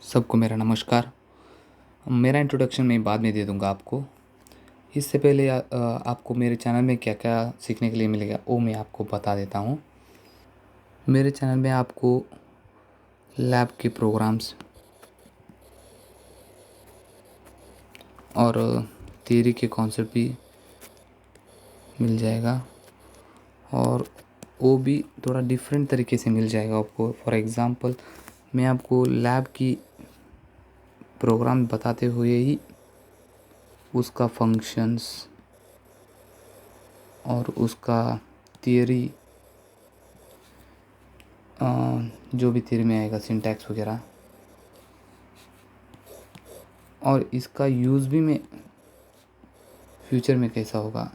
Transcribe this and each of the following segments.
सबको मेरा नमस्कार। मेरा इंट्रोडक्शन मैं बाद में दे दूँगा आपको। इससे पहले आपको मेरे चैनल में क्या-क्या सीखने के लिए मिलेगा वो मैं आपको बता देता हूँ। मेरे चैनल में आपको लैब के प्रोग्राम्स और थियरी के कॉन्सेप्ट भी मिल जाएगा और वो भी थोड़ा डिफरेंट तरीके से मिल जाएगा आपको। फॉर एग्ज़ाम्पल मैं आपको लैब की प्रोग्राम बताते हुए ही उसका फंक्शंस और उसका थियरी, जो भी थियरी में आएगा सिंटैक्स वगैरह, और इसका यूज़ भी मैं फ्यूचर में कैसा होगा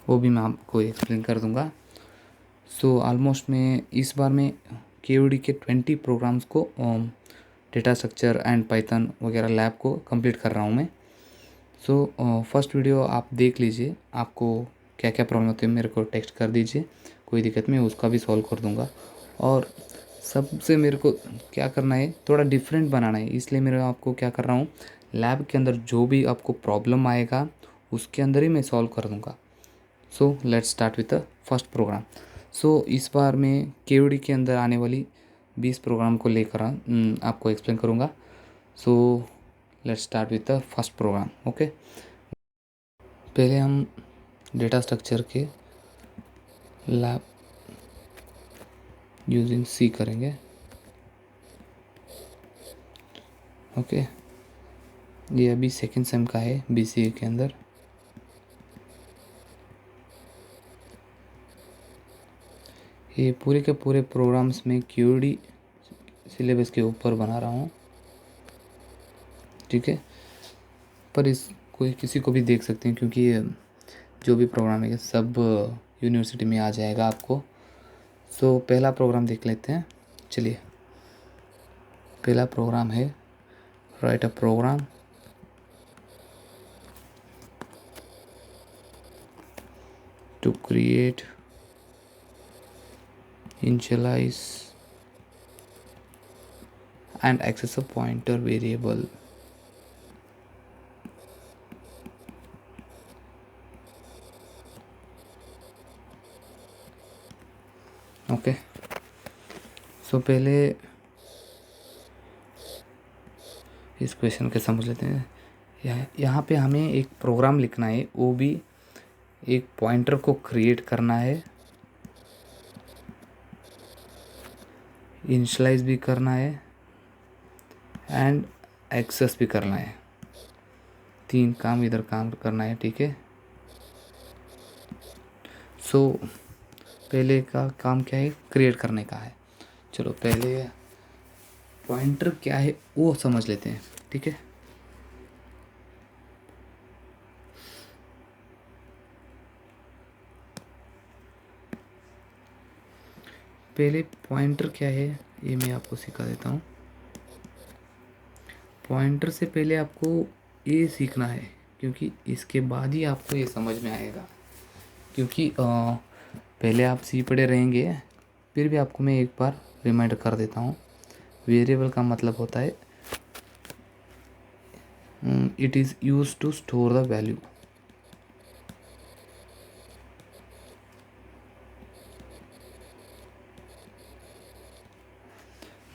वो भी मैं आपको एक्सप्लेन कर दूंगा। सो ऑलमोस्ट मैं इस बार में केओडी के 20 प्रोग्राम्स को डेटा स्ट्रक्चर एंड पाइथन वगैरह लैब को कंप्लीट कर रहा हूँ मैं। सो फर्स्ट वीडियो आप देख लीजिए, आपको क्या क्या प्रॉब्लम होती है मेरे को टेक्स्ट कर दीजिए, कोई दिक्कत नहीं, उसका भी सॉल्व कर दूंगा। और सबसे मेरे को क्या करना है, थोड़ा डिफरेंट बनाना है, इसलिए मेरे आपको क्या कर रहा हूँ, लैब के अंदर जो भी आपको प्रॉब्लम आएगा उसके अंदर ही मैं सॉल्व कर दूंगा। So let's start with the first program. So इस बार मैं केओडी के अंदर आने वाली 20 प्रोग्राम को लेकर आपको एक्सप्लेन करूँगा। So let's start with the first program. Okay, पहले हम डेटा स्ट्रक्चर के लैब यूजिंग सी करेंगे। ओके, ये अभी सेकेंड सेम का है बीसीए के अंदर। ये पूरे के पूरे प्रोग्राम्स में क्यूडी सिलेबस के ऊपर बना रहा हूँ, ठीक है। पर इस कोई किसी को भी देख सकते हैं क्योंकि ये जो भी प्रोग्राम है सब यूनिवर्सिटी में आ जाएगा आपको। सो पहला प्रोग्राम देख लेते हैं। चलिए, पहला प्रोग्राम है write a program to create, initialize and access a pointer variable. Okay, so पहले इस क्वेश्चन के समझ लेते हैं। यहाँ पे हमें एक प्रोग्राम लिखना है, वो भी एक पॉइंटर को क्रिएट करना है, इनिशलाइज भी करना है एंड एक्सेस भी करना है। 3 काम इधर काम करना है, ठीक है। सो पहले का काम क्या है, क्रिएट करने का है। चलो पहले पॉइंटर क्या है वो समझ लेते हैं, ठीक है। पहले पॉइंटर क्या है ये मैं आपको सिखा देता हूँ। पॉइंटर से पहले आपको ये सीखना है क्योंकि इसके बाद ही आपको ये समझ में आएगा, क्योंकि पहले आप सी पढ़े रहेंगे। फिर भी आपको मैं एक बार रिमाइंडर कर देता हूँ। वेरिएबल का मतलब होता है it is use to store the value.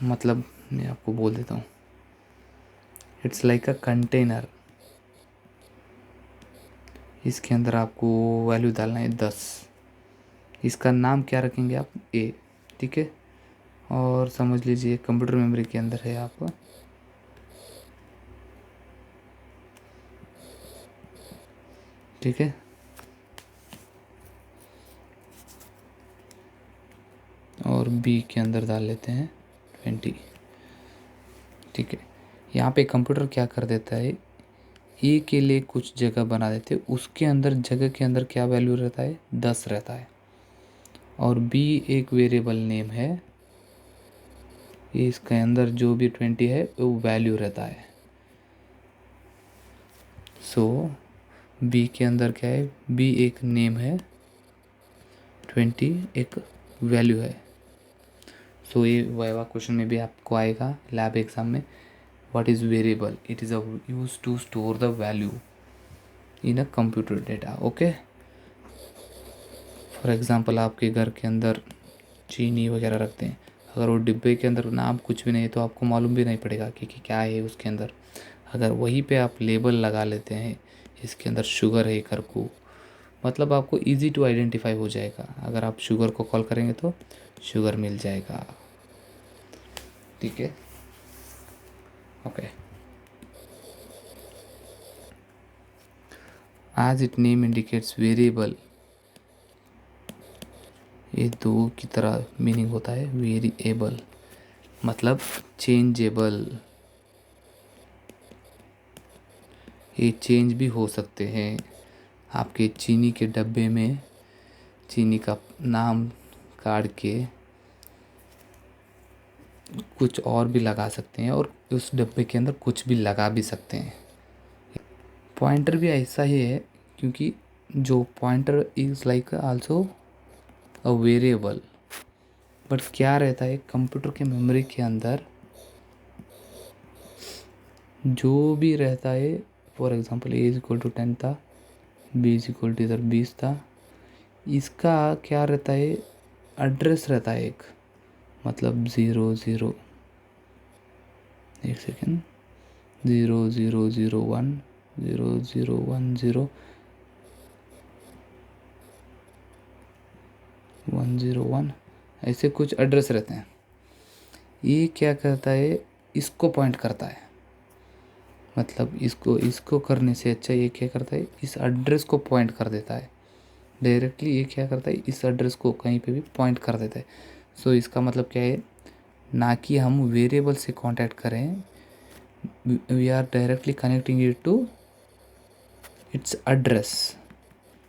मतलब मैं आपको बोल देता हूँ, इट्स लाइक अ कंटेनर। इसके अंदर आपको वैल्यू डालना है 10। इसका नाम क्या रखेंगे आप, ए, ठीक है। और समझ लीजिए कंप्यूटर मेमोरी के अंदर है आप, ठीक है। और बी के अंदर डाल लेते हैं 20, ठीक है। यहाँ पे कंप्यूटर क्या कर देता है, ए के लिए कुछ जगह बना देते हैं, उसके अंदर जगह के अंदर क्या वैल्यू रहता है, 10 रहता है। और बी एक वेरिएबल नेम है, इसके अंदर जो भी 20 है वो वैल्यू रहता है। सो बी के अंदर क्या है, बी एक नेम है, 20 एक वैल्यू है। सो ये वाइवा क्वेश्चन में भी आपको आएगा लैब एग्जाम में, what is variable, it is a use to store the value in a computer data. Okay, for example आपके घर के अंदर चीनी वगैरह रखते हैं, अगर वो डिब्बे के अंदर नाम कुछ भी नहीं है तो आपको मालूम भी नहीं पड़ेगा कि क्या है उसके अंदर। अगर वहीं पे आप लेबल लगा लेते हैं इसके अंदर शुगर है करके, मतलब आपको इजी टू आइडेंटिफाई हो जाएगा। अगर आप शुगर को कॉल करेंगे तो शुगर मिल जाएगा। ठीक है, okay. As it name indicates variable, ये दो की तरह मीनिंग होता है। वेरिएबल मतलब चेंजेबल, ये चेंज भी हो सकते हैं। आपके चीनी के डब्बे में चीनी का नाम काट के कुछ और भी लगा सकते हैं और उस डब्बे के अंदर कुछ भी लगा भी सकते हैं। पॉइंटर भी ऐसा ही है, क्योंकि जो pointer is like also a variable, but क्या रहता है कंप्यूटर के मेमोरी के अंदर जो भी रहता है, for example A is equal to 10 था, बी इज इक्वल टू इधर 20 था, इसका क्या रहता है एड्रेस रहता है एक, मतलब 00, एक सेकेंड, 0001 0010 101, ऐसे कुछ एड्रेस रहते हैं। ये क्या करता है, इसको पॉइंट करता है, मतलब इसको करने से अच्छा ये क्या करता है, इस एड्रेस को पॉइंट कर देता है डायरेक्टली। ये क्या करता है, इस एड्रेस को कहीं पे भी पॉइंट कर देता है। सो इसका मतलब क्या है, ना कि हम वेरिएबल से कांटेक्ट करें, we are directly connecting it to its address.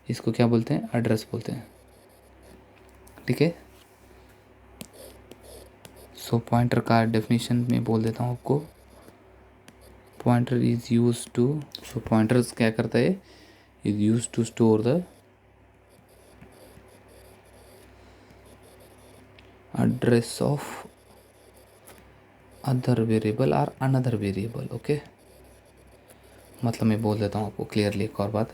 इसको क्या बोलते हैं, एड्रेस बोलते हैं। ठीक है, सो पॉइंटर का डेफिनेशन में बोल देता हूँ आपको। Pointer is use to, so pointers क्या करता है, is use to store the address of other variable और अनदर वेरिएबल। ओके, मतलब मैं बोल देता हूँ आपको क्लियरली एक और बात,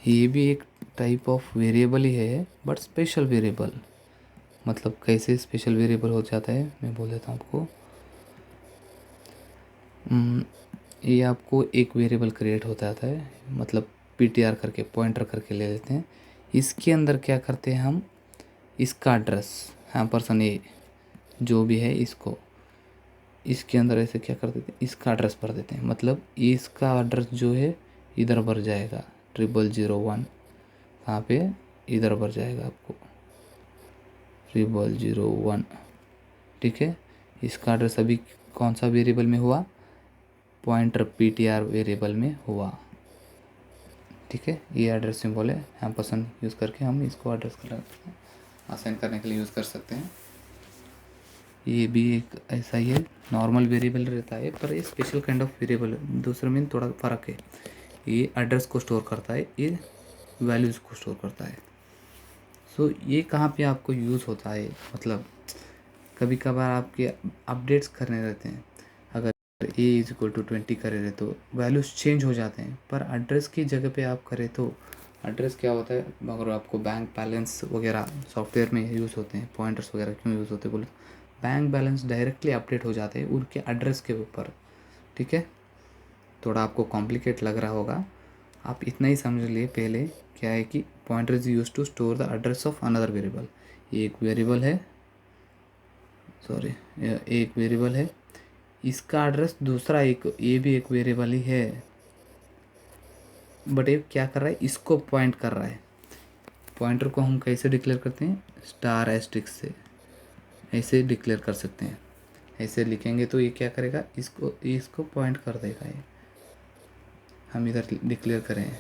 ये भी एक टाइप ऑफ वेरिएबल ही है, बट स्पेशल वेरिएबल। मतलब कैसे स्पेशल वेरिएबल हो जाता है मैं बोल देता हूँ आपको। ये आपको एक वेरिएबल क्रिएट होता जाता है, मतलब पीटीआर करके पॉइंटर करके ले लेते हैं। इसके अंदर क्या करते हैं हम, इसका एड्रेस, हाँ पर्सन ए जो भी है इसको, इसके अंदर ऐसे क्या कर देते हैं, इसका एड्रेस भर देते हैं। मतलब इसका एड्रेस जो है इधर भर जाएगा 0001, कहाँ पे, इधर भर जाएगा आपको 0001। ठीक है, इसका एड्रेस अभी कौन सा वेरिएबल में हुआ, पॉइंटर पीटीआर वेरिएबल में हुआ। ठीक है, ये एड्रेस सिंबल है, हम पसंद यूज़ करके हम इसको एड्रेस कर सकते हैं, असाइन करने के लिए यूज़ कर सकते हैं। ये भी एक ऐसा ही है, नॉर्मल वेरिएबल रहता है पर ये स्पेशल काइंड ऑफ वेरिएबल है, दूसरे में थोड़ा फ़र्क है। ये एड्रेस को स्टोर करता है, ये वैल्यूज़ को स्टोर करता है। सो ये कहाँ पे आपको यूज़ होता है, मतलब कभी कभार आपके अपडेट्स करने रहते हैं, अगर ए इज इक्वल टू 20 करे रहे तो वैल्यूज़ चेंज हो जाते हैं, पर एड्रेस की जगह पे आप करें तो एड्रेस क्या होता है, अगर आपको बैंक बैलेंस वगैरह सॉफ्टवेयर में यूज़ होते हैं, पॉइंटर्स वगैरह क्यों यूज़ होते हैं बोले, बैंक बैलेंस डायरेक्टली अपडेट हो जाते हैं उनके एड्रेस के ऊपर। ठीक है, थोड़ा आपको कॉम्प्लिकेट लग रहा होगा, आप इतना ही समझ लिए पहले क्या है कि pointer is use to store the address of another variable. ये एक वेरिएबल है, सॉरी एक वेरिएबल है, इसका एड्रेस दूसरा एक, ये भी एक वेरिएबल ही है, बट ये क्या कर रहा है, इसको पॉइंट कर रहा है। पॉइंटर को हम कैसे डिक्लेयर करते हैं, स्टार एस्ट्रिक्स से ऐसे डिक्लेयर कर सकते हैं। ऐसे लिखेंगे तो ये क्या करेगा, इसको पॉइंट कर देगा। ये हम इधर डिक्लेयर करें,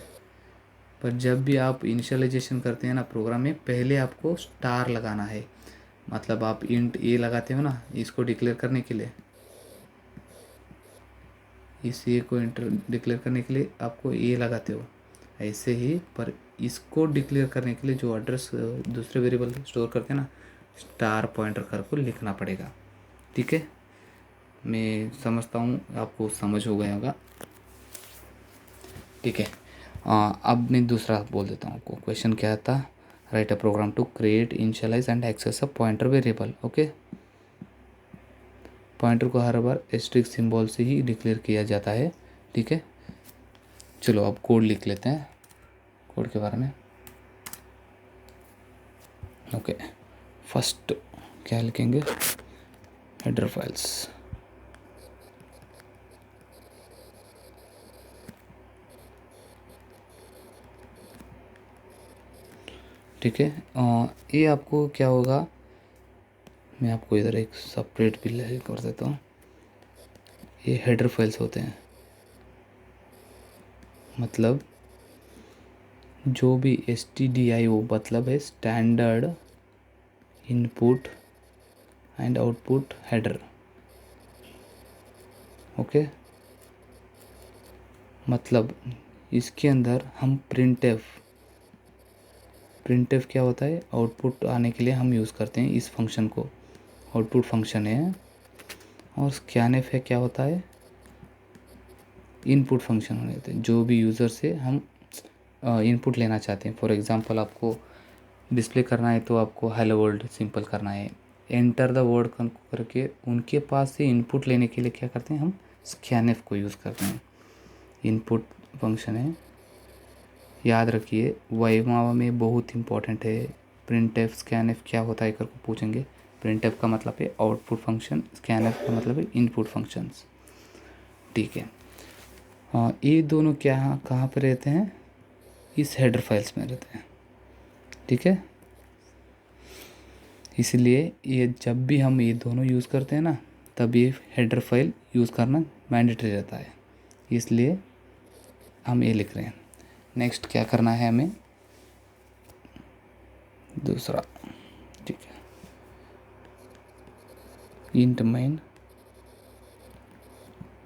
पर जब भी आप इनिशियलाइजेशन करते हैं ना प्रोग्राम में, पहले आपको स्टार लगाना है। मतलब आप इंट ए लगाते हो ना इसको डिक्लेयर करने के लिए, इस ए को इंटर डिक्लेयर करने के लिए आपको ए लगाते हो, ऐसे ही पर इसको डिक्लेयर करने के लिए जो एड्रेस दूसरे वेरिएबल स्टोर करते हैं ना, स्टार पॉइंटर कर को लिखना पड़ेगा। ठीक है, मैं समझता हूँ आपको समझ हो गया होगा। ठीक है, अब मैं दूसरा बोल देता हूँ आपको। क्वेश्चन क्या था, write a program to create, initialize and access a pointer variable. Okay, pointer को हर बार एस्ट्रिक सिंबल से ही डिक्लेयर किया जाता है। ठीक है, चलो अब कोड लिख लेते हैं, कोड के बारे में। ओके, फर्स्ट क्या लिखेंगे, हेडर फाइल्स। ठीक है, ये आपको क्या होगा, मैं आपको इधर एक सेपरेट भी कर देता हूँ। ये हेडर फाइल्स होते हैं, मतलब जो भी STDIO मतलब है standard input and output header. Okay, मतलब इसके अंदर हम प्रिंटफ क्या होता है, आउटपुट आने के लिए हम यूज़ करते हैं इस फंक्शन को, आउटपुट फंक्शन है। और स्कैनफ है क्या होता है, इनपुट फंक्शन होने होते हैं, जो भी यूज़र से हम इनपुट लेना चाहते हैं। फॉर एग्जांपल आपको डिस्प्ले करना है तो आपको हेलो वर्ल्ड सिंपल करना है, एंटर द वर्ड करके उनके पास से इनपुट लेने के लिए क्या करते हैं, हम स्कैनफ को यूज़ करते हैं। इनपुट फंक्शन है, याद रखिए वाइवा में बहुत इंपॉर्टेंट है। प्रिंटफ स्कैनफ क्या होता है कर को पूछेंगे। प्रिंटफ का मतलब है आउटपुट फंक्शन, स्कैनफ का मतलब है इनपुट फंक्शंस। ठीक है, ये दोनों क्या कहाँ पे रहते हैं, इस हेडर फाइल्स में रहते हैं। ठीक है, इसलिए ये जब भी हम ये दोनों यूज़ करते हैं ना, तब ये हेडर फाइल यूज़ करना मैंडेटरी रहता है, इसलिए हम ये लिख रहे हैं। नेक्स्ट क्या करना है हमें, दूसरा। ठीक है, इंट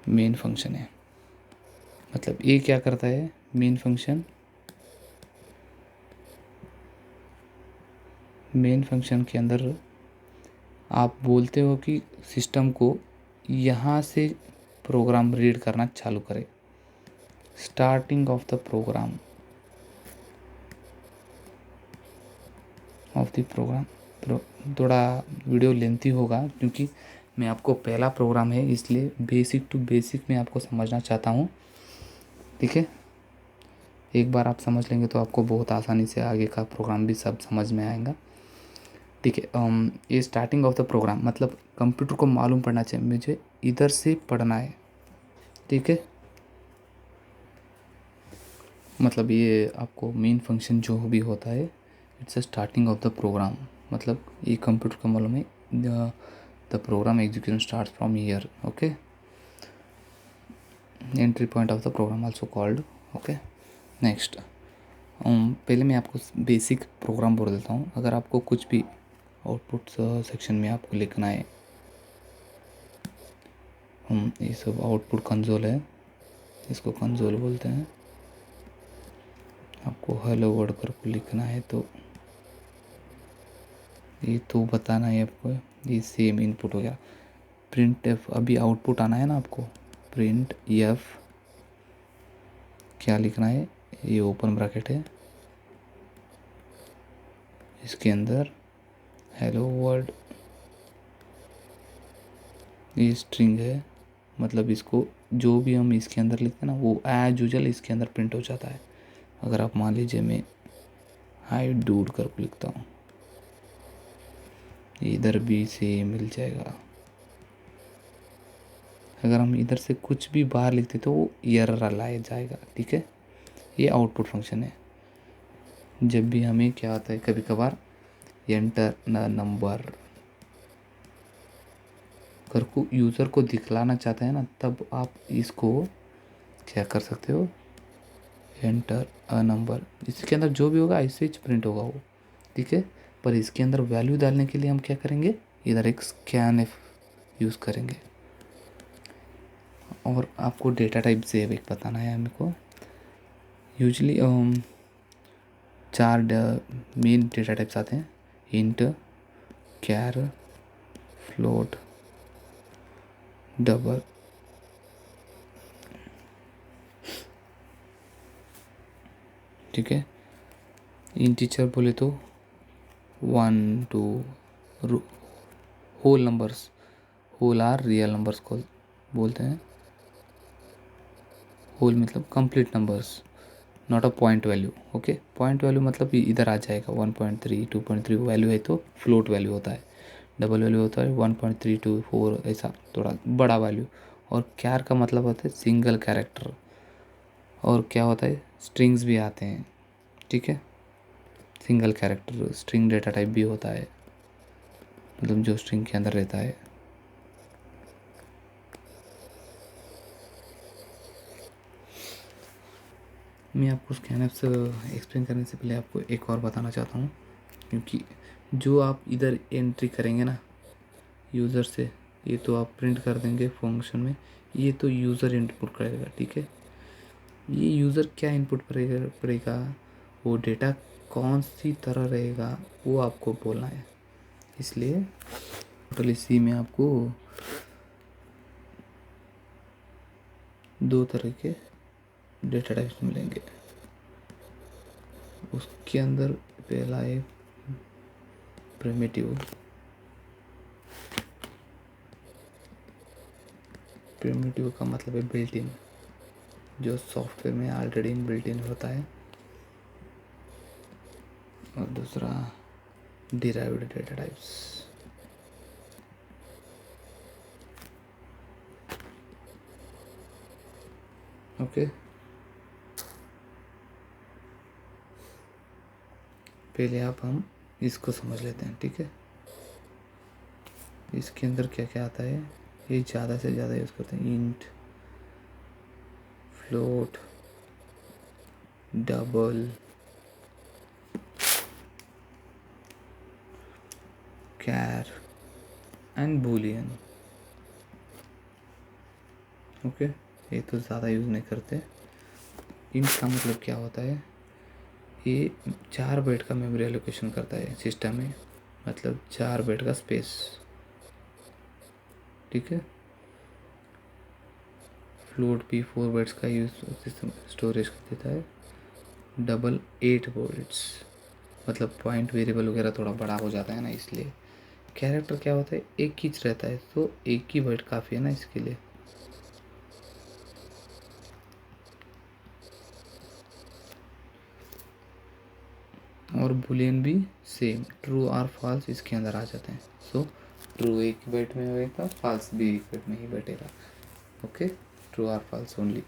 मेन फंक्शन है, मतलब ये क्या करता है, मेन फंक्शन के अंदर आप बोलते हो कि सिस्टम को यहाँ से प्रोग्राम रीड करना चालू करे, स्टार्टिंग ऑफ द प्रोग्राम थोड़ा वीडियो लेंथी होगा क्योंकि मैं आपको पहला प्रोग्राम है, इसलिए बेसिक टू बेसिक मैं आपको समझना चाहता हूँ। ठीक है, एक बार आप समझ लेंगे तो आपको बहुत आसानी से आगे का प्रोग्राम भी सब समझ में आएगा। ठीक है, ये स्टार्टिंग ऑफ द प्रोग्राम मतलब कंप्यूटर को मालूम पड़ना चाहिए मुझे इधर से पढ़ना है। ठीक है, मतलब ये आपको मेन फंक्शन जो भी होता है, it's a starting of the program, मतलब ये कंप्यूटर को मालूम है the program execution starts from here. Okay, entry point of the program also called. Okay, next पहले मैं आपको बेसिक प्रोग्राम बोल देता हूँ। अगर आपको कुछ भी आउटपुट सेक्शन में आपको लिखना है, ये सब आउटपुट कंसोल है, इसको कंसोल बोलते हैं। आपको हेलो वर्ड करके लिखना है तो ये तो बताना है आपको, ये सेम इनपुट हो गया। प्रिंट एफ, अभी आउटपुट आना है ना आपको, प्रिंट एफ क्या लिखना है, ये ओपन ब्रैकेट है, इसके अंदर हेलो वर्ल्ड, ये स्ट्रिंग है, मतलब इसको जो भी हम इसके अंदर लिखते हैं ना वो एज यूजुअल इसके अंदर प्रिंट हो जाता है। अगर आप मान लीजिए मैं हाई डूड कर लिखता हूँ, इधर भी से मिल जाएगा। अगर हम इधर से कुछ भी बाहर लिखते तो वो एरर लाया जाएगा। ठीक है, ये आउटपुट फंक्शन है। जब भी हमें क्या आता है, कभी कभार एंटर नंबर कर को यूज़र को दिखलाना चाहते हैं ना, तब आप इसको क्या कर सकते हो, एंटर अ नंबर, इसके अंदर जो भी होगा ऐसे ही प्रिंट होगा वो। ठीक है, पर इसके अंदर वैल्यू डालने के लिए हम क्या करेंगे, इधर एक स्कैनफ यूज़ करेंगे। और आपको डेटा टाइप से एक बताना है हमको। यूजली 4 मेन डेटा टाइप्स आते हैं, इंट, कैर, फ्लोट, डबल, ठीक है। इंटीजर बोले तो 1 2 whole numbers, whole are real numbers को बोलते हैं। होल मतलब complete numbers, not a point value. Okay, point value मतलब इधर आ जाएगा 1.3 2.3 वैल्यू है तो फ्लोट वैल्यू होता है, डबल वैल्यू होता है 1.324, ऐसा थोड़ा बड़ा वैल्यू। और कैर का मतलब होता है सिंगल कैरेक्टर। और क्या होता है, स्ट्रिंग्स भी आते हैं, ठीक है। Single character string data type भी होता है, मतलब जो स्ट्रिंग के अंदर रहता है। मैं आपको स्कैनएप्स एक्सप्लेन करने से पहले आपको एक और बताना चाहता हूँ, क्योंकि जो आप इधर एंट्री करेंगे ना यूज़र से, ये तो आप प्रिंट कर देंगे फंक्शन में, ये तो यूज़र इनपुट करेगा, ठीक है। ये यूज़र क्या इनपुट पड़ेगा, वो डेटा कौन सी तरह रहेगा वो आपको बोलना है। इसलिए टोटल इसी में आपको 2 तरह के डेटा टाइप्स मिलेंगे। उसके अंदर पहला है प्रिमिटिव। प्रिमिटिव का मतलब है बिल्ट इन, जो सॉफ्टवेयर में ऑलरेडी बिल्ट इन होता है। और दूसरा डिराइव्ड डेटा टाइप्स। ओके, पहले आप हम इसको समझ लेते हैं, ठीक है। इसके अंदर क्या क्या आता है, ये ज़्यादा से ज़्यादा यूज़ करते हैं। Int, float, double, char and boolean. Okay, ये तो ज़्यादा यूज़ नहीं करते। इंट का मतलब क्या होता है, ये 4 बाइट का मेमोरी एलोकेशन करता है सिस्टम में, मतलब 4 बाइट का स्पेस, ठीक है। फ्लोट भी 4 बाइट्स का यूज सिस्टम स्टोरेज कर देता है। डबल 8 बाइट्स, मतलब पॉइंट वेरिएबल वगैरह थोड़ा बड़ा हो जाता है ना, इसलिए। कैरेक्टर क्या होता है, एक ही रहता है, तो एक ही बाइट काफ़ी है ना इसके लिए। और बुलियन भी सेम, ट्रू और फॉल्स इसके अंदर आ जाते हैं। सो ट्रू एक बाइट में होगा, फॉल्स भी एक बाइट में ही बैठेगा। ओके, ट्रू और फॉल्स ओनली।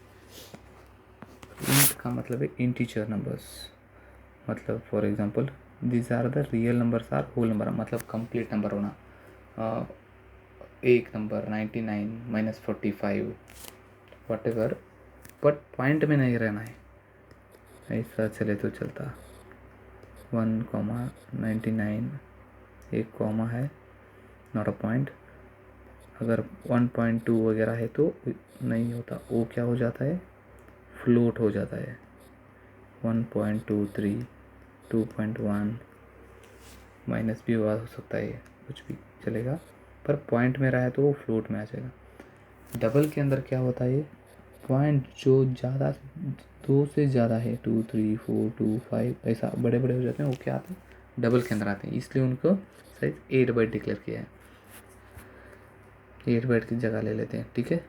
इंट का मतलब है इंटीजर नंबर्स, मतलब for example this are the real numbers are whole number, मतलब कंप्लीट नंबर होना। एक number 99 -45 whatever, but point में नहीं रहना है, ऐसा चले तो चलता। 1,99 एक कॉमा है, नॉट अ पॉइंट। अगर 1.2 वगैरह है तो नहीं होता, वो क्या हो जाता है, फ्लोट हो जाता है। 1.23 2.1 माइनस भी हो सकता है, कुछ भी चलेगा, पर पॉइंट में रहा है तो वो फ्लोट में आ जाएगा। डबल के अंदर क्या होता है, पॉइंट जो ज़्यादा 2 से ज़्यादा है, 2 3 4 2 5 ऐसा बड़े बड़े हो जाते हैं, वो क्या आते हैं, डबल के अंदर आते हैं, इसलिए उनको साइज 8 बाइट डिक्लेयर किया है। 8 बाइट की जगह ले लेते हैं, ठीक है।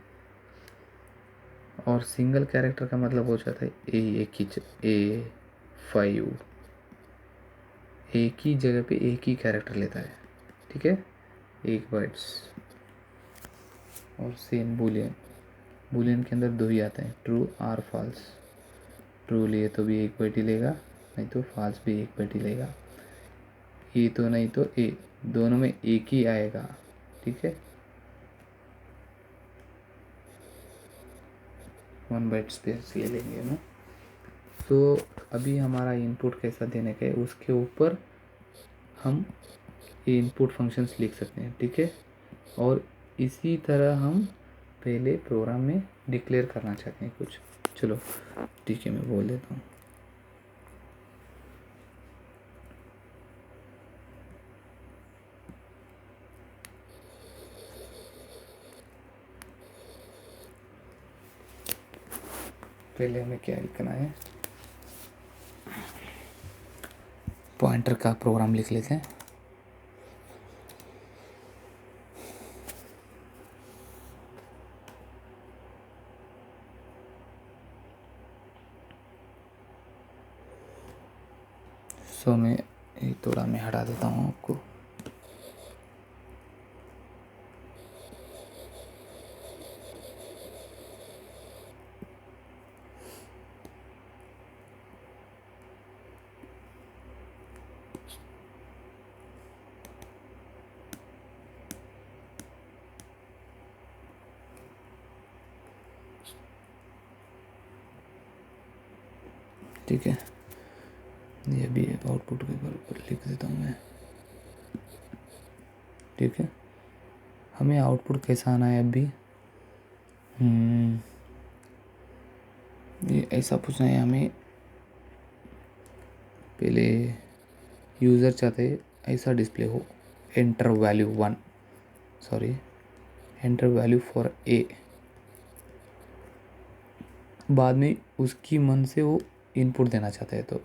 और सिंगल कैरेक्टर का मतलब हो जाता है A5, एक ही जगह पे एक ही कैरेक्टर लेता है, ठीक है, 1 बाइट्स। और सेम बूलियन, बूलियन के अंदर 2 ही आते हैं, ट्रू और फॉल्स। ट्रू लिए तो भी 1 बाइट ही लेगा, नहीं तो फॉल्स भी 1 बाइट ही लेगा। ए तो नहीं तो ए, दोनों में एक ही आएगा, ठीक है। 1 बाइट स्पेस ले लेंगे ना। तो अभी हमारा इनपुट कैसा देने का है, उसके ऊपर हम ये इनपुट फंक्शंस लिख सकते हैं, ठीक है। और इसी तरह हम पहले प्रोग्राम में डिक्लेयर करना चाहते हैं कुछ। चलो ठीक है, मैं बोल देता हूँ। पहले हमें क्या लिखना है, पॉइंटर का प्रोग्राम लिख लेते हैं। सो मैं ये थोड़ा मैं हटा देता हूँ आपको। ठीक है, ये भी आउटपुट के ऊपर लिख देता हूँ मैं। ठीक है, हमें आउटपुट कैसा आना है अभी, ये ऐसा पूछना है हमें। पहले यूज़र चाहते ऐसा डिस्प्ले हो, enter value 1, sorry enter value for a. बाद में उसकी मन से वो इनपुट देना चाहता है तो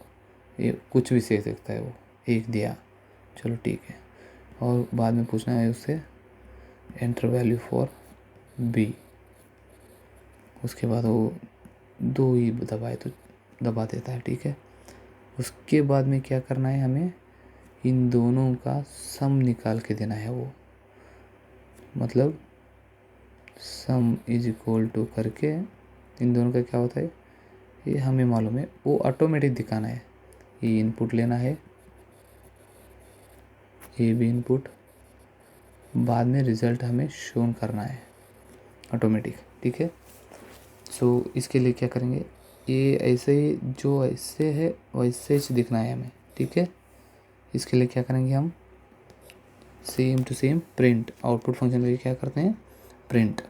ये कुछ भी दे सकता है, वो एक दिया, चलो ठीक है। और बाद में पूछना है उससे एंटर वैल्यू फॉर बी। उसके बाद वो 2 ही दबाए तो दबा देता है। ठीक है, उसके बाद में क्या करना है, हमें इन दोनों का सम निकाल के देना है। वो मतलब सम इज इक्वल टू करके इन दोनों का क्या होता है ये हमें मालूम है, वो ऑटोमेटिक दिखाना है। ये इनपुट लेना है, ये भी इनपुट, बाद में रिज़ल्ट हमें शोन करना है ऑटोमेटिक। ठीक है, सो इसके लिए क्या करेंगे, ये ऐसे ही जो ऐसे है वैसे ही दिखना है हमें। ठीक है, इसके लिए क्या करेंगे हम, same to same print, output function के लिए क्या करते हैं, प्रिंट।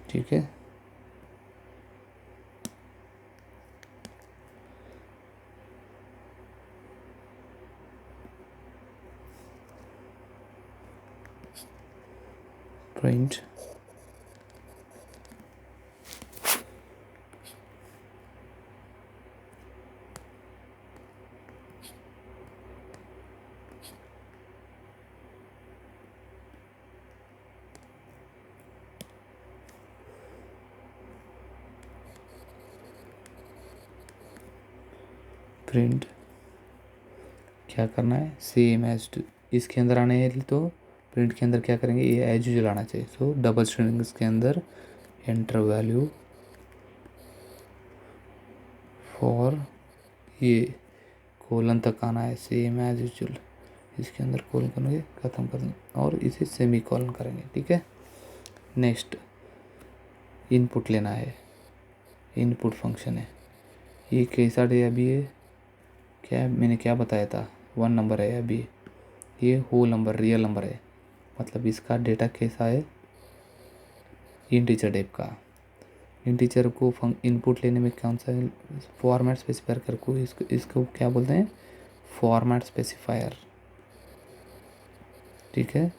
ठीक है, प्रिंट प्रिंट क्या करना है, सेम एज टू, इसके अंदर आने हैं तो प्रिंट के अंदर क्या करेंगे, ये एज यूजुअल आना चाहिए। सो डबल स्ट्रिंग्स के अंदर एंटर वैल्यू फॉर, ये कोलन तक आना है, सेम एज यूजुअल। इसके अंदर कोलन करेंगे, ख़त्म कर देंगे और इसे सेमी कोलन करेंगे। ठीक है, नेक्स्ट इनपुट लेना है, इनपुट फंक्शन है, ये कैसा डे अभी है, क्या मैंने क्या बताया था, 1 नंबर है अभी, ये होल नंबर रियल नंबर है, मतलब इसका डेटा कैसा है, इंटीजर टाइप का। इंटीजर को इनपुट लेने में कौन सा फॉर्मेट स्पेसिफायर कर को इसको क्या बोलते हैं, फॉर्मेट स्पेसिफायर। ठीक है,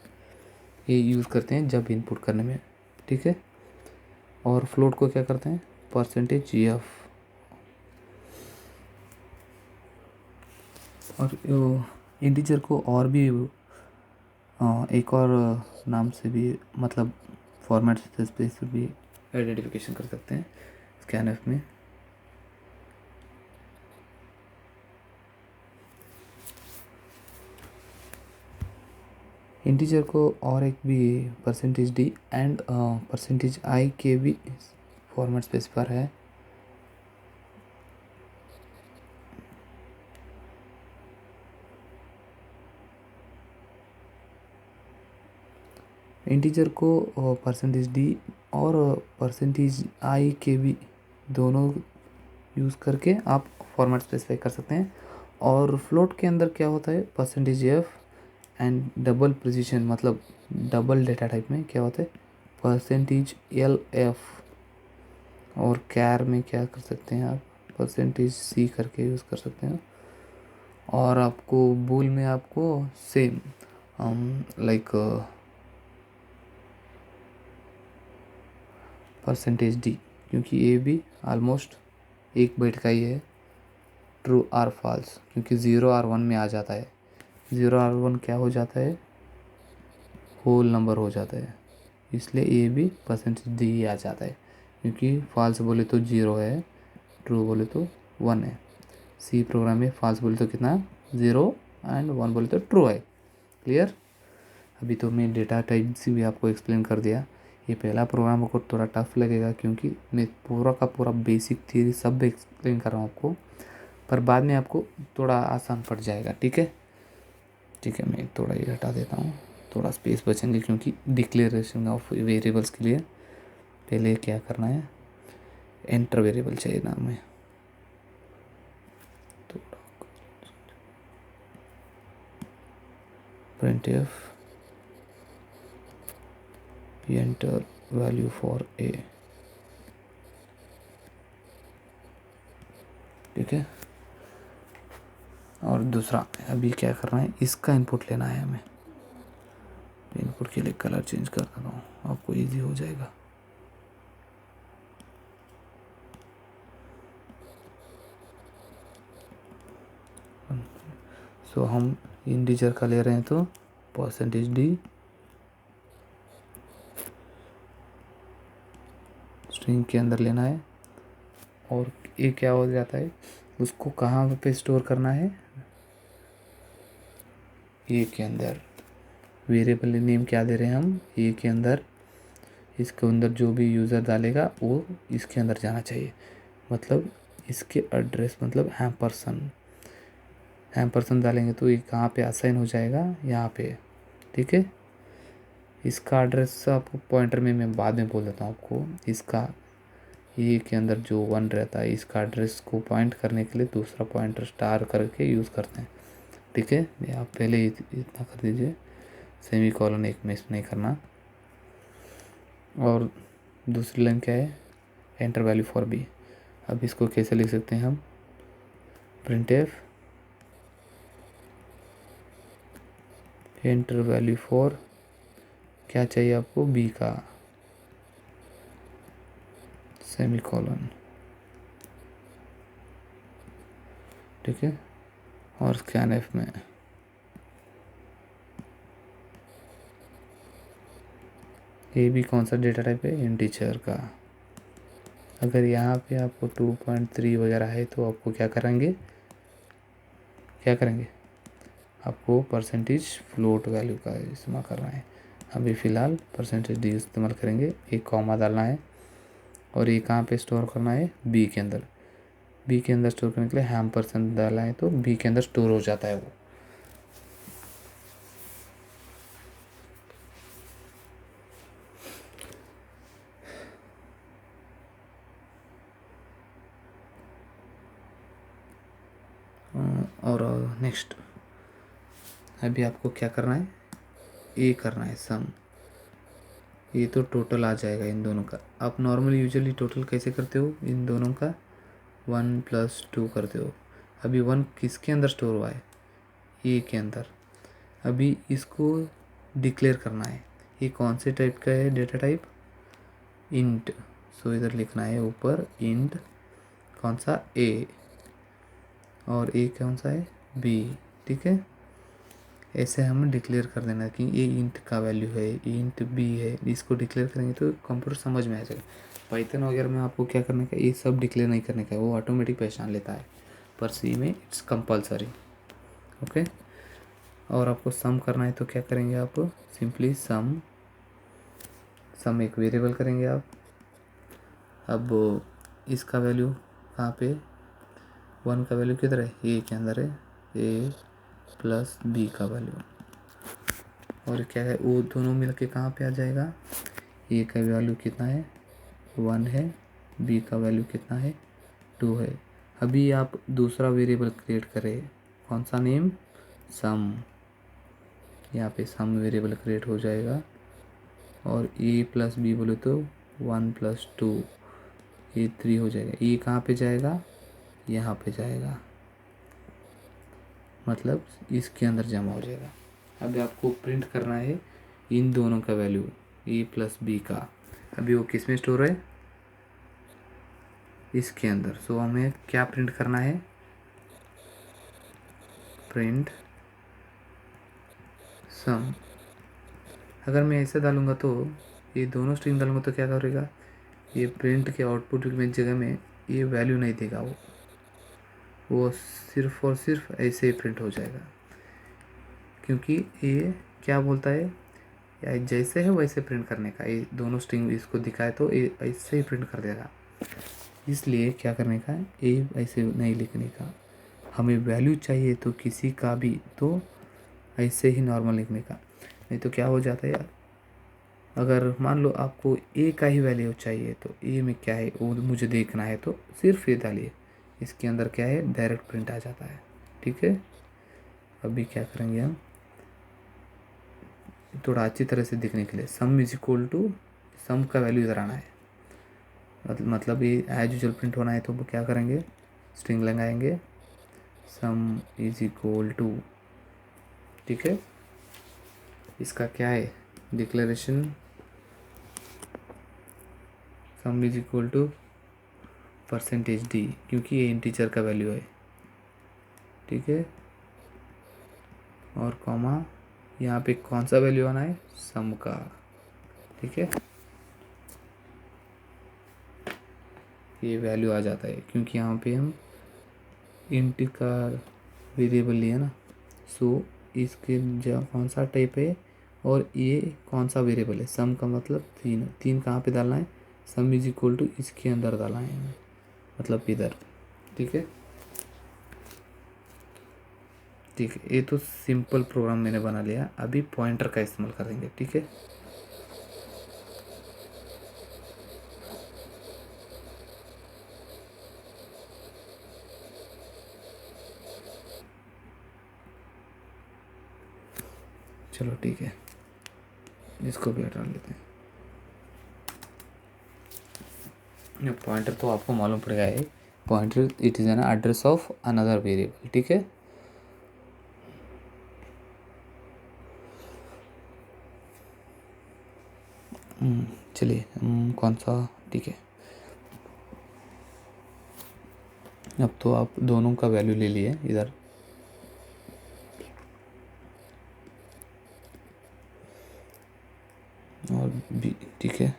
ये यूज़ करते हैं जब इनपुट करने में। ठीक है, और फ्लोट को क्या करते हैं, परसेंटेज GF। और इंटीजर को और भी एक और नाम से भी, मतलब फॉर्मेट स्पेस से भी आइडेंटिफिकेशन कर सकते हैं स्कैनफ में। इंटीजर को और एक भी %d एंड %i के भी फॉर्मेट स्पेसिफायर है। इंटीजर को %d और %i के भी दोनों यूज़ करके आप फॉर्मेट स्पेसिफाई कर सकते हैं। और फ्लोट के अंदर क्या होता है, %f एंड डबल प्रिसिशन, मतलब डबल डेटा टाइप में क्या होता है, %lf। और कैर में क्या कर सकते हैं आप, %c करके यूज़ कर सकते हैं। और आपको बूल में आपको सेम लाइक %d क्योंकि ए भी ऑलमोस्ट 1 बाइट का ही है। ट्रू और फॉल्स, क्योंकि 0 और 1 में आ जाता है। 0 और 1 क्या हो जाता है, होल नंबर हो जाता है, इसलिए ए भी परसेंटेज डी ही आ जाता है। क्योंकि फॉल्स बोले तो 0 है, ट्रू बोले तो 1 है। सी प्रोग्राम में फॉल्स बोले तो कितना, 0 एंड 1 बोले तो ट्रू है। क्लियर। अभी तो मैं डेटा टाइप से भी आपको एक्सप्लेन कर दिया। ये पहला प्रोग्राम आपको थोड़ा टफ लगेगा, क्योंकि मैं पूरा का पूरा बेसिक थियरी सब एक्सप्लेन कर रहा हूँ आपको, पर बाद में आपको थोड़ा आसान पड़ जाएगा। ठीक है, ठीक है, मैं थोड़ा ये हटा देता हूँ, थोड़ा स्पेस बचेंगे, क्योंकि डिक्लेरेशन ऑफ वेरिएबल्स के लिए पहले क्या करना है, एंटर वेरिएबल चाहिए नाम में। printf enter value for a, ठीक है। और दूसरा अभी क्या करना है, इसका इनपुट लेना है हमें। इनपुट के लिए कलर चेंज कर देता हूँ, आपको इजी हो जाएगा। सो हम इंटीजर का ले रहे हैं तो %d, स्ट्रिंग के अंदर लेना है। और ये क्या हो जाता है, उसको कहाँ पे स्टोर करना है, ए के अंदर। वेरिएबल नेम क्या दे रहे हैं हम, ए के अंदर। इसके अंदर जो भी यूज़र डालेगा वो इसके अंदर जाना चाहिए, मतलब इसके एड्रेस, मतलब हैम पर्सन डालेंगे तो ये कहाँ पे असाइन हो जाएगा, यहाँ पे। ठीक है, इसका एड्रेस आपको पॉइंटर में मैं बाद में बोल देता हूँ आपको। इसका ये के अंदर जो 1 रहता है, इसका एड्रेस को पॉइंट करने के लिए दूसरा पॉइंटर स्टार करके यूज़ करते हैं। ठीक है, ये आप पहले इतना कर दीजिए, सेमीकोलन एक मिस नहीं करना। और दूसरी लाइन क्या है, एंटर वैल्यू फॉर बी। अब इसको कैसे लिख सकते हैं हम, printf एंटर वैल्यू फॉर, क्या चाहिए आपको, बी का, सेमीकोलन। ठीक है, और स्कैनएफ में ये भी कौन सा डेटा टाइप है, इंटीजर का। अगर यहाँ पे आपको 2.3 वगैरह है तो आपको क्या करेंगे, आपको परसेंटेज फ्लोट वैल्यू का इस्तेमाल करना है। अभी फ़िलहाल परसेंटेज डी इस्तेमाल करेंगे। एक कॉमा डालना है और ये कहाँ पे स्टोर करना है, बी के अंदर। बी के अंदर स्टोर करने के लिए हैम% डाला है तो बी के अंदर स्टोर हो जाता है वो। और नेक्स्ट अभी आपको क्या करना है, ए करना है सम। ये तो टोटल आ जाएगा इन दोनों का। आप नॉर्मल यूजुअली टोटल कैसे करते हो, इन दोनों का 1 + 2 करते हो। अभी 1 किसके अंदर स्टोर हुआ है, ए के अंदर। अभी इसको डिक्लेयर करना है। ये कौन से टाइप का है, डेटा टाइप इंट। सो इधर लिखना है ऊपर इंट कौन सा, ए, और ए कौन सा है, बी। ठीक है, ऐसे हम डिक्लेयर कर देना कि ये इंट का वैल्यू है, इंट बी है। इसको डिक्लेयर करेंगे तो कंप्यूटर समझ में आ जाएगा। पाइथन वगैरह में आपको क्या करने का, ये सब डिक्लेयर नहीं करने का है, वो ऑटोमेटिक पहचान लेता है, पर सी में इट्स कंपलसरी। ओके, और आपको सम करना है तो क्या करेंगे आप, सिंपली सम एक वेरिएबल करेंगे आप। अब इसका वैल्यू कहाँ पे, 1 का वैल्यू किधर है, ए के अंदर है, ए + बी का वैल्यू। और क्या है, वो दोनों मिलके कहाँ पे आ जाएगा, ए का वैल्यू कितना है, 1 है, बी का वैल्यू कितना है, 2 है। अभी आप दूसरा वेरिएबल क्रिएट करें, कौन सा नेम, सम। यहाँ पे सम वेरिएबल क्रिएट हो जाएगा। और ए + बी बोले तो 1 + 2, ये 3 हो जाएगा। ये कहाँ पे जाएगा, यहाँ पे जाएगा, मतलब इसके अंदर जमा हो जाएगा। अभी आपको प्रिंट करना है इन दोनों का वैल्यू, ए + बी का। अभी वो किस में स्टोर है, इसके अंदर। सो हमें क्या प्रिंट करना है, प्रिंट सम। अगर मैं ऐसे डालूँगा तो ये दोनों स्ट्रिंग डालूँगा तो क्या करेगा, ये प्रिंट के आउटपुट में जगह में ये वैल्यू नहीं देगा, वो सिर्फ और सिर्फ ऐसे ही प्रिंट हो जाएगा, क्योंकि ये क्या बोलता है, या जैसे है वैसे प्रिंट करने का। ये दोनों स्ट्रिंग इसको दिखाए तो ये ऐसे ही प्रिंट कर देगा। इसलिए क्या करने का है, ये ऐसे नहीं लिखने का, हमें वैल्यू चाहिए तो किसी का भी तो ऐसे ही नॉर्मल लिखने का। नहीं तो क्या हो जाता है यार, अगर मान लो आपको ए का ही वैल्यू चाहिए तो ए में क्या है वो मुझे देखना है तो सिर्फ ये डालिए, इसके अंदर क्या है डायरेक्ट प्रिंट आ जाता है। ठीक है, अभी क्या करेंगे हम, थोड़ा अच्छी तरह से दिखने के लिए सम इज इक्वल टू, सम का वैल्यू इधर आना है, मतलब ये एज यूजुअल प्रिंट होना है तो वो क्या करेंगे, स्ट्रिंग लगाएंगे सम इज इक्वल टू। ठीक है, इसका क्या है declaration, sum is equal to percentage d, क्योंकि ये इंटीजर का वैल्यू है। ठीक है, और कॉमा यहाँ पे कौन सा वैल्यू आना है, सम का। ठीक है, ये वैल्यू आ जाता है क्योंकि यहाँ पे हम इंट का वेरिएबल लिए ना। सो इसके जो कौन सा टाइप है और ये कौन सा वेरिएबल है, सम का मतलब तीन, तीन कहाँ पे डालना है, सम इज इक्वल टू इसके अंदर डालना है, मतलब इधर। ठीक है, ठीक है, ये तो सिंपल प्रोग्राम मैंने बना लिया। अभी पॉइंटर का इस्तेमाल करेंगे। ठीक है, चलो ठीक है, इसको भी हटा लेते हैं। पॉइंटर तो आपको मालूम पड़ेगा है, pointer it is an address of another variable. ठीक है, चलिए कौन सा, ठीक है, अब तो आप दोनों का वैल्यू ले लिए इधर। और बी, ठीक है,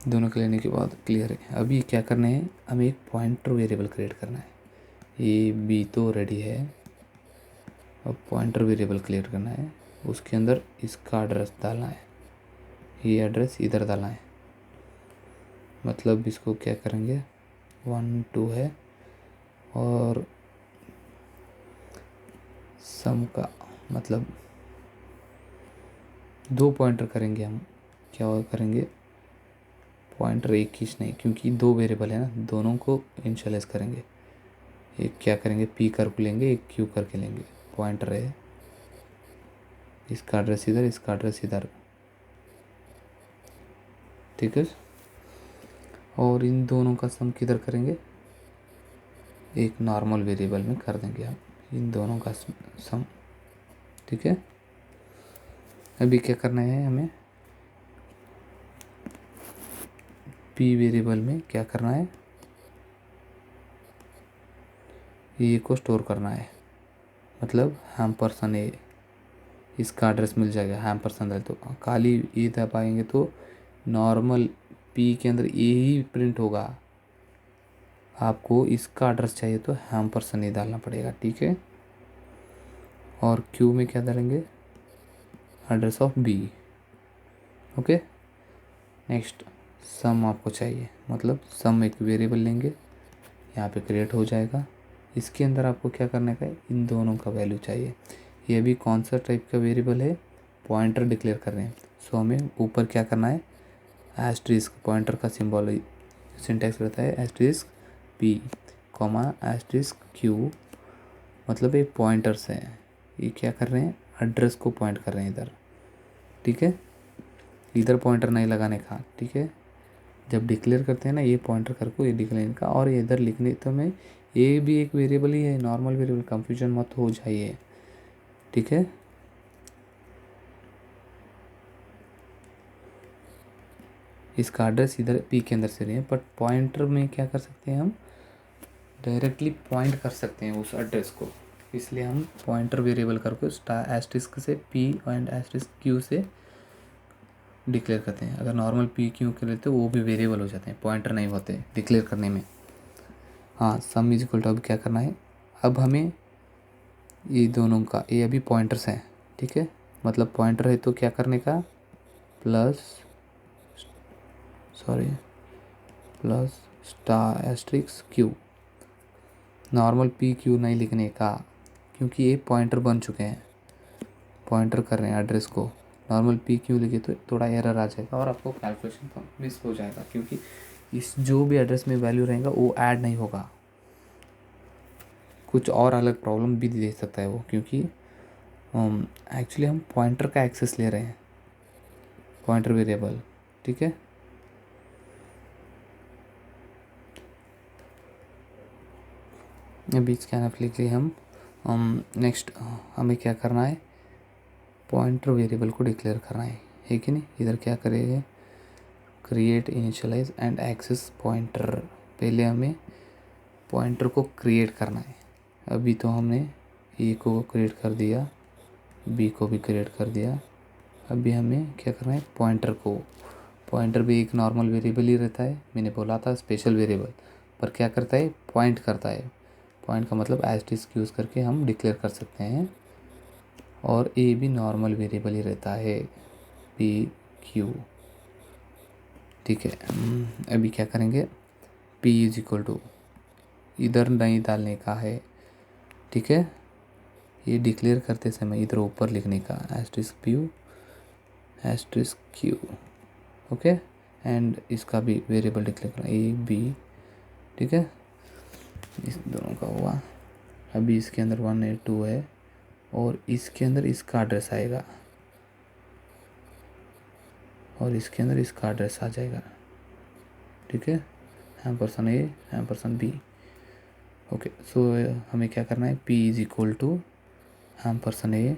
दोनों के लेने के बाद क्लियर है। अभी क्या करना है, हमें एक पॉइंटर वेरिएबल क्रिएट करना है। ये बी तो रेडी है, अब पॉइंटर वेरिएबल क्रिएट करना है, उसके अंदर इसका एड्रेस डालना है, ये एड्रेस इधर डालना है। मतलब इसको क्या करेंगे, 1 2 है, और सम का मतलब 2 पॉइंटर करेंगे हम। क्या करेंगे, पॉइंटर एक ही नहीं, क्योंकि 2 वेरिएबल है ना, दोनों को इनिशियलाइज करेंगे। एक क्या करेंगे, पी करके लेंगे, एक क्यू करके लेंगे। पॉइंटर है, इसका एड्रेस इधर, इसका एड्रेस इधर। ठीक है, और इन दोनों का सम किधर करेंगे, एक नॉर्मल वेरिएबल में कर देंगे हम इन दोनों का सम। ठीक है, अभी क्या करना है हमें, पी वेरिएबल में क्या करना है, ये को स्टोर करना है, मतलब हैम्परसन ए, इसका एड्रेस मिल जाएगा। हैम्परसन है तो खाली ये दबाएंगे तो नॉर्मल पी के अंदर ए ही प्रिंट होगा। आपको इसका एड्रेस चाहिए तो हैम्परसन ए डालना पड़ेगा। ठीक है, और क्यू में क्या डालेंगे, address of b. Okay, next sum आपको चाहिए, मतलब सम एक वेरिएबल लेंगे, यहाँ पे क्रिएट हो जाएगा। इसके अंदर आपको क्या करने का है, इन दोनों का वैल्यू चाहिए। ये भी कौन सा टाइप का वेरिएबल है, पॉइंटर डिक्लेयर कर रहे हैं। सो हमें ऊपर क्या करना है, एस्ट्रिस्क, पॉइंटर का सिंबल सिंटैक्स रहता है asterisk P comma asterisk Q, मतलब ये पॉइंटर्स हैं। ये क्या कर रहे हैं, एड्रेस को पॉइंट कर रहे हैं इधर। ठीक है, इधर पॉइंटर नहीं लगाने का। ठीक है, जब डिक्लेयर करते हैं ना ये पॉइंटर करके, ये डिक्लेयर का, और इधर लिखने तो में ये भी एक वेरिएबल ही है, नॉर्मल वेरिएबल, कंफ्यूजन मत हो जाइए। ठीक है, इसका एड्रेस इधर पी के अंदर से रही है, बट पॉइंटर में क्या कर सकते हैं, हम डायरेक्टली पॉइंट कर सकते हैं उस एड्रेस को, इसलिए हम पॉइंटर वेरिएबल करके स्टार एस्ट्रिस्क से पी एंड एस्ट्रिस्क क्यू से डिक्लेयर करते हैं। अगर नॉर्मल पी क्यू के लिए तो वो भी वेरिएबल हो जाते हैं, पॉइंटर नहीं होते डिक्लेयर करने में। हाँ, सम इज इक्वल टू, अब क्या करना है, अब हमें ये दोनों का, ये अभी पॉइंटर्स हैं, ठीक है, मतलब पॉइंटर है तो क्या करने का, plus star asterisk q, normal p q नहीं लिखने का, क्योंकि ये पॉइंटर बन चुके हैं, पॉइंटर कर रहे हैं एड्रेस को। नॉर्मल पी क्यू लिखे तो थोड़ा एरर आ जाएगा और आपको कैलकुलेशन मिस हो जाएगा, क्योंकि इस जो भी एड्रेस में वैल्यू रहेगा वो ऐड नहीं होगा, कुछ और अलग प्रॉब्लम भी दे सकता है वो, क्योंकि एक्चुअली हम पॉइंटर का एक्सेस ले रहे हैं, पॉइंटर वेरिएबल, ठीक है। अभी स्कैनफ लिख लिए हम। नेक्स्ट हमें क्या करना है, पॉइंटर वेरिएबल को डिक्लेयर करना है कि नहीं। इधर क्या करेंगे, create initialize and access pointer, पहले हमें पॉइंटर को क्रिएट करना है। अभी तो हमने ए को क्रिएट कर दिया, बी को भी क्रिएट कर दिया, अभी हमें क्या करना है, पॉइंटर भी एक नॉर्मल वेरिएबल ही रहता है, मैंने बोला था स्पेशल वेरिएबल, पर क्या करता है, पॉइंट करता है। पॉइंट का मतलब एस्ट्रिस्क यूज़ करके हम डिक्लेयर कर सकते हैं, और ए भी नॉर्मल वेरिएबल ही रहता है, पी क्यू, ठीक है। अभी क्या करेंगे, पी इज इक्वल टू, इधर नहीं डालने का है, ठीक है, ये डिक्लेयर करते समय इधर ऊपर लिखने का, asterisk P asterisk Q, okay, and इसका भी वेरिएबल डिक्लेयर करना, ए बी, ठीक है, इस दोनों का हुआ। अभी इसके अंदर 182 है और इसके अंदर इसका एड्रेस आएगा और इसके अंदर इसका एड्रेस आ जाएगा, ठीक है, एम्परसन ए एम्परसन बी, ओके। सो हमें क्या करना है, P is equal to ampersand A,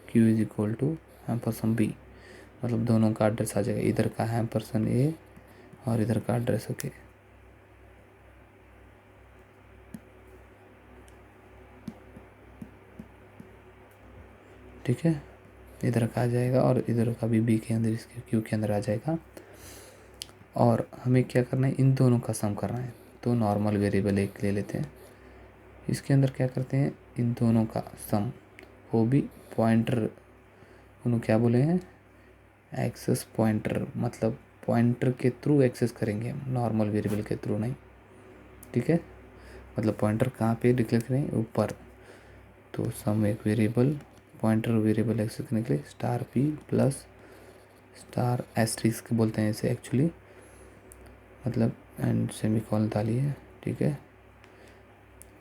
Q is equal to ampersand B, मतलब दोनों का एड्रेस आ जाएगा, इधर का एम्परसन ए और इधर का एड्रेस, ओके। ठीक है, इधर का आ जाएगा और इधर का भी बी के अंदर, इसके क्यू के अंदर आ जाएगा। और हमें क्या करना है, इन दोनों का सम करना है, तो नॉर्मल वेरिएबल एक ले लेते हैं, इसके अंदर क्या करते हैं, इन दोनों का सम, वो भी पॉइंटर, उन्होंने क्या बोले हैं, एक्सेस पॉइंटर, मतलब पॉइंटर के थ्रू एक्सेस करेंगे हम, नॉर्मल वेरिएबल के थ्रू नहीं, ठीक है। मतलब पॉइंटर कहाँ पे डिक्लेयर करें, ऊपर, तो सम एक वेरिएबल, पॉइंटर वेरिएबल एक्सेस करने के लिए star P plus star asterisk बोलते हैं इसे एक्चुअली, मतलब एंड सेमीकोलन डालिए, ठीक है।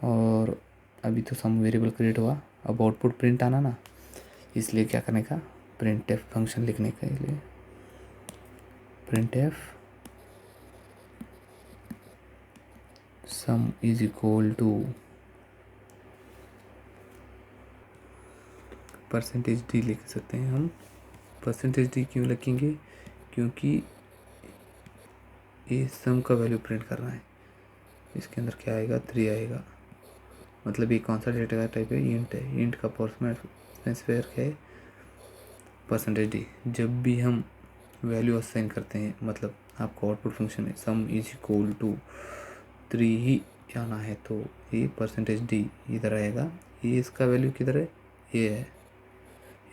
और अभी तो सम वेरिएबल क्रिएट हुआ, अब आउटपुट प्रिंट आना ना, इसलिए क्या करने का, प्रिंट एफ फंक्शन लिखने के लिए, print f sum is equal to percentage d लिख सकते हैं हम। परसेंटेज डी क्यों लिखेंगे, क्योंकि ये सम का वैल्यू प्रिंट करना है, इसके अंदर क्या आएगा, 3 आएगा, मतलब ये कौन सा डेटा का टाइप है, इंट है, इंट का स्पेसिफायर क्या है, परसेंटेज डी। जब भी हम वैल्यू असाइन करते हैं, मतलब आपको आउटपुट फंक्शन में सम इज इक्वल टू 3 ही आना है, तो ये परसेंटेज डी इधर आएगा, ये इसका वैल्यू किधर है, ये है,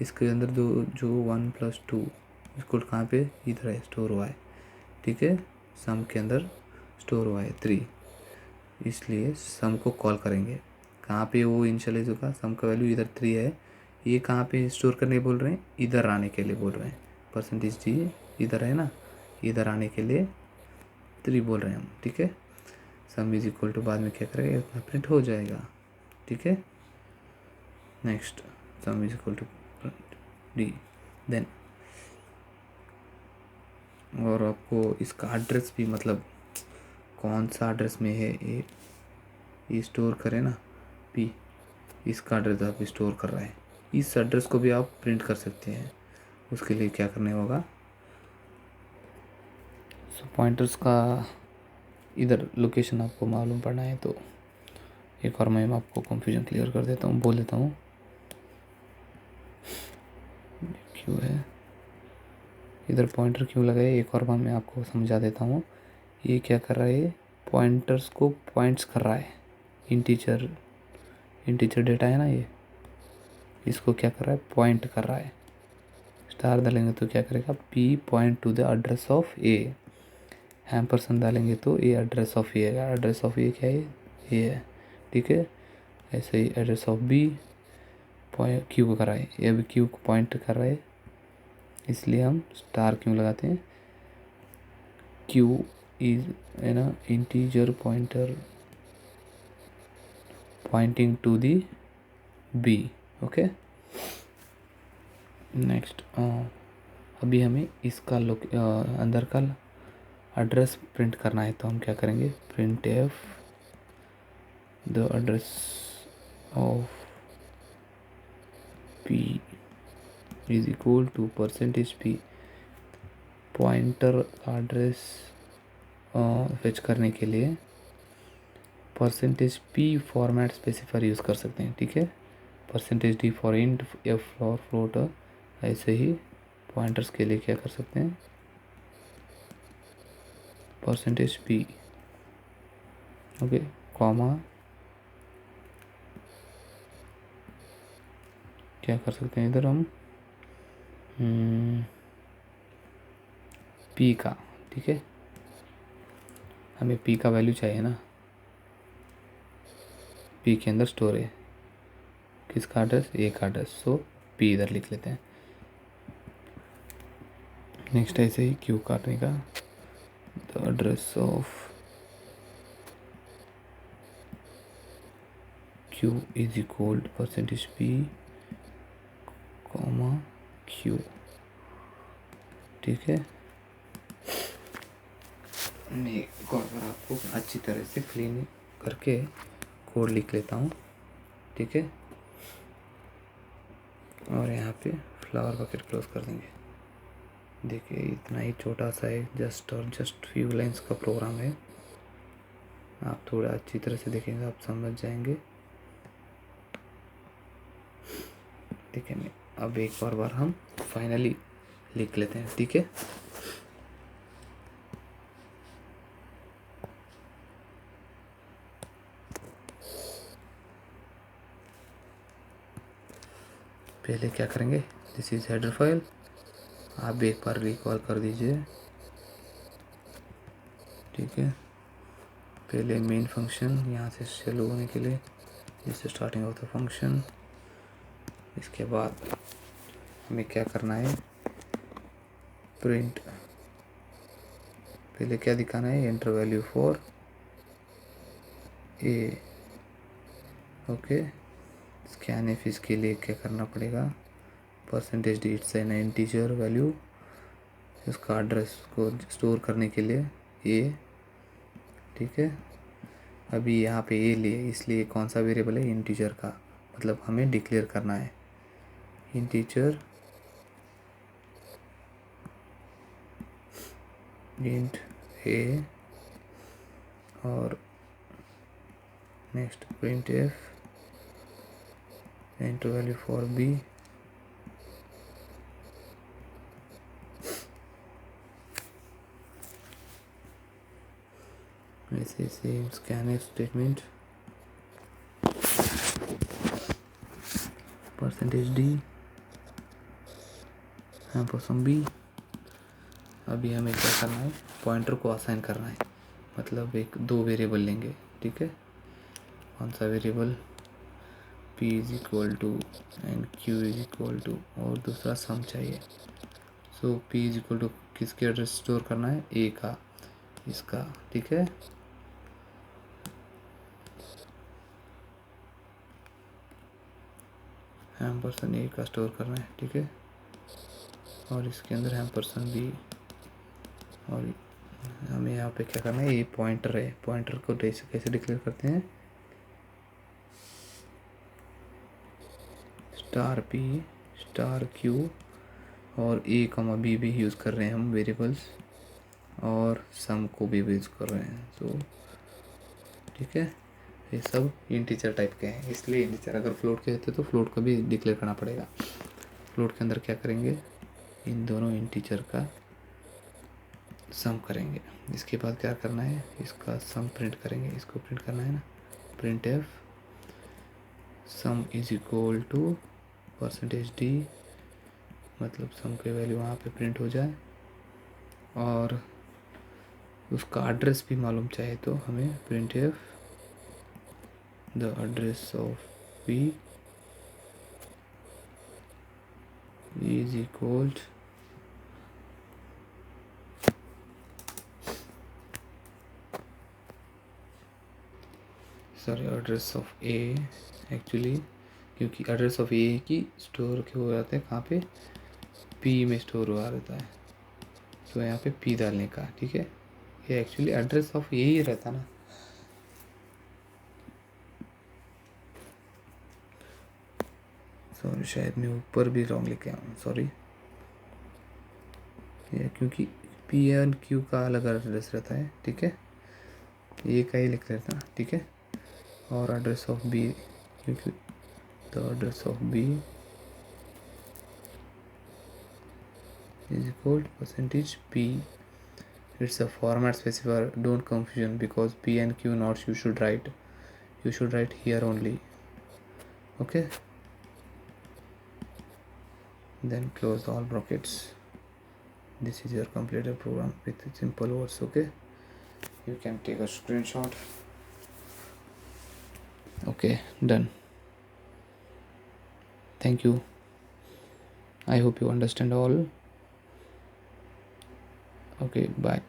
इसके अंदर जो 1 + 2 इसको कहाँ पे, इधर है, स्टोर हुआ है, ठीक है, सम के अंदर स्टोर हुआ है 3, इसलिए सम को कॉल करेंगे, कहाँ पे वो इनिशियलाइज होगा, सम का वैल्यू इधर 3 है, ये कहाँ पे स्टोर करने बोल रहे हैं, इधर आने के लिए बोल रहे हैं, परसेंटेज डी इधर है ना, इधर आने के लिए 3 बोल रहे हैं हम, ठीक है। सम इज इक्वल टू बाद में क्या करेगा, इतना प्रिंट हो जाएगा, ठीक है। Next sum is equal to d, then और आपको इसका एड्रेस भी, मतलब कौन सा एड्रेस में है ये स्टोर करें ना, पी, इसका एड्रेस आप स्टोर कर रहा है, इस एड्रेस को भी आप प्रिंट कर सकते हैं। उसके लिए क्या करने होगा, सो पॉइंटर्स का इधर लोकेशन आपको मालूम पड़ना है तो एक और मैं आपको कंफ्यूजन क्लियर कर देता हूँ, बोल देता हूँ क्यों है इधर पॉइंटर क्यों लगा है, एक और बार मैं आपको समझा देता हूँ। ये क्या कर रहा है, पॉइंटर्स को पॉइंट्स कर रहा है, इंटीजर डेटा है ना, ये इसको क्या कर रहा है, पॉइंट कर रहा है। स्टार डालेंगे तो क्या करेगा, P point to the address of A, हैम% डालेंगे तो ए एड्रेस ऑफ ए है, एड्रेस ऑफ ए क्या है, ए है, ठीक है। ऐसे ही एड्रेस ऑफ बी क्यू को कर रहा है, ये भी क्यू को पॉइंट कर रहा है, इसलिए हम स्टार क्यों लगाते हैं, क्यू इज है ना integer pointer pointing to the b, okay. Next अभी हमें इसका अंदर का एड्रेस प्रिंट करना है, तो हम क्या करेंगे, print f the address of p is equal to %p, pointer address fetch करने के लिए %p फॉर्मेट स्पेसिफायर यूज़ कर सकते हैं, ठीक है। %d for int, f for float, ऐसे ही पॉइंटर्स के लिए क्या कर सकते हैं, %p, ओके, कॉमा क्या कर सकते हैं इधर हम p का, ठीक है, हमें p का वैल्यू चाहिए ना, p के अंदर स्टोर है किसका एड्रेस, ए का एड्रेस, सो p इधर लिख लेते हैं। नेक्स्ट ऐसे ही q काटने का, the address of q is equal %p comma q, ठीक है। मैं एक और बार आपको अच्छी तरह से क्लीन करके कोड लिख लेता हूँ, ठीक है। और यहाँ पे फ्लावर बकेट क्लोज कर देंगे। देखिए इतना ही छोटा सा है, जस्ट फ्यू लाइंस का प्रोग्राम है, आप थोड़ा अच्छी तरह से देखेंगे आप समझ जाएंगे। देखिए अब एक और बार हम फाइनली लिख लेते हैं, ठीक है। पहले क्या करेंगे, दिस इज हेडर फाइल, आप एक बार रिकॉल कर दीजिए, ठीक है। पहले मेन फंक्शन यहाँ से शुरू होने के लिए, इससे स्टार्टिंग ऑफ द फंक्शन, इसके बाद हमें क्या करना है, प्रिंट, पहले क्या दिखाना है, enter value for a, okay. Scan F, इसके लिए क्या करना पड़ेगा, %d it's an integer value, इसका एड्रेस को स्टोर करने के लिए ए, ठीक है। अभी यहाँ पे ए लिए, इसलिए कौन सा वेरिएबल है, इंटीजर का, मतलब हमें डिक्लेयर करना है इंटीजर इंट ए, और next print f enter value for B, ऐसे same scan f statement, %d %b। अभी हमें क्या करना है, पॉइंटर को असाइन करना है, मतलब एक दो वेरिएबल लेंगे, ठीक है। कौन सा variable, p is equal to and q is equal to, और दूसरा सम चाहिए। So p is equal to किसके एड्रेस स्टोर करना है, a का, इसका, ठीक है। %a का स्टोर करना है, ठीक है, और इसके अंदर %b, और हमें यहाँ पे क्या करना है, ये पॉइंटर है, पॉइंटर को कैसे डिक्लेयर करते हैं, $p $q, और a, b भी यूज़ कर रहे हैं हम वेरिएबल्स, और सम को भी यूज़ कर रहे हैं। तो ठीक है, ये सब इंटीजर टाइप के हैं, इसलिए इंटीजर। अगर फ्लोट के होते तो फ्लोट का भी डिक्लेयर करना पड़ेगा। फ्लोट के अंदर क्या करेंगे, इन दोनों इंटीजर का सम करेंगे। इसके बाद क्या करना है, इसका सम प्रिंट करेंगे, इसको प्रिंट करना है ना, print f sum is equal to %d, मतलब सम की वैल्यू वहाँ पे प्रिंट हो जाए। और उसका एड्रेस भी मालूम चाहे तो हमें print f the address of p is equal address of a actually, क्योंकि एड्रेस ऑफ a की स्टोर के हो जाते हैं कहाँ पे, p में स्टोर हुआ रहता है। तो यहाँ पे p डालने का, ठीक है, ये एक्चुअली एड्रेस ऑफ a ही रहता ना। सॉरी, शायद मैं ऊपर भी रॉन्ग लिख के आऊँ, सॉरी। ये क्योंकि पी एंड क्यू का अलग एड्रेस रहता है, ठीक है, ये का ही लिख लेता, ठीक है। और एड्रेस ऑफ बी, क्योंकि the address of b is equal %p, it's a format specifier, don't confusion, because p and q nots you should write here only, okay. Then close all brackets. This is your completed program with simple words, okay. You can take a screenshot. Okay, done. Thank you. I hope you understand all. Okay, bye.